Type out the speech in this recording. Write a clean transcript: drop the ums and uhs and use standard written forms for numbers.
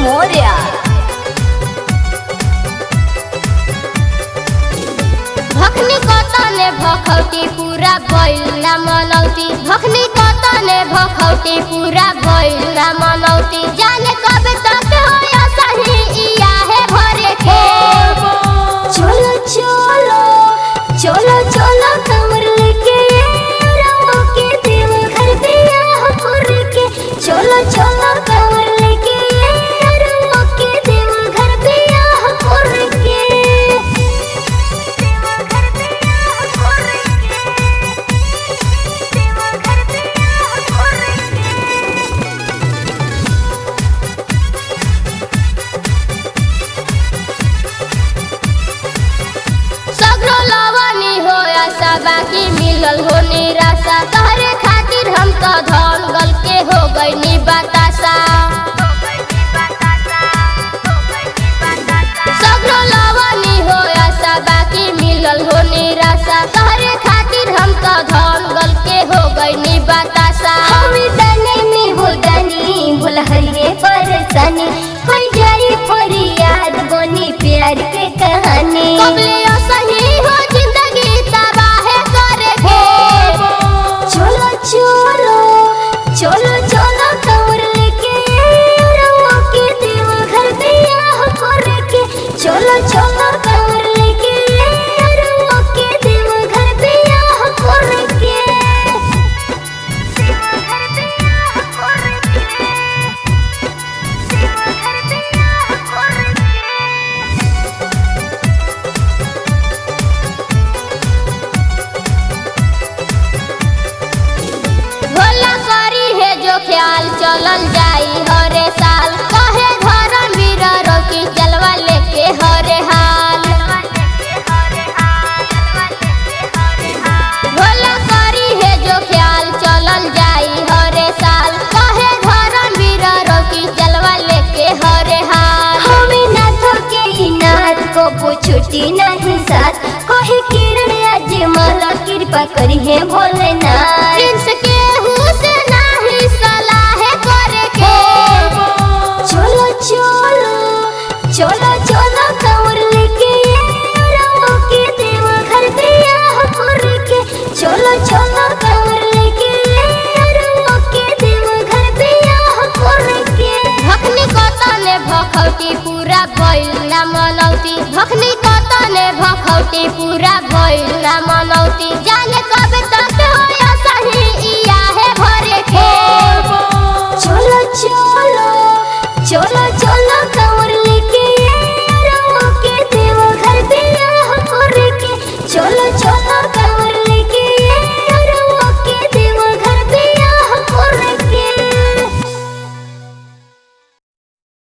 मौर्य। भखनी कतने भखौटी पूरा भइल ना मनौती, भखनी कतने भखौटी पूरा भइल ना मनौती। जाने कब तक होया सही इया है भरे के। चलो चलो चलो चलो कमर लेके रवा के देव घर बियाह करके। चलो चलो कमर लेके रवा के देव घर बियाह करके। सगरो लवनी होया सा बाकी मिलल हो निराशा। तहरे खातिर हम तो धन गल के हो गईनी बतासा। सगरो लवनी होया सा बाकी मिलल हो निराशा। तहरे खातिर हम तो धन गल के हो गईनी बतासा। हम तने में भूदानी भुलहरिए परेशानी कोई जाई फरियाद बनी प्यार के कहानी। कबले सही हो जिंदगी तबाह करे के। चलो चलो चलो चलो कमर लेके रवा के देव घर बियाह करके। चलो चलो कमर लेके रवा के देव घर बियाह करके। भोला करी है जो ख्याल चलल जाई हरे साल। कहे धर्म वीर रोकी जलवा लेके हरे हाल। भोला करी है जो ख्याल चलल जाई हरे साल। कहे धर्म वीर रोकी जलवा लेके हरे हाल। हमें नाथों के नाथ को छुट्टी नहीं साथ। कहे किरण आज माला कृपा करी है भोलेनाथ। प्रिंस के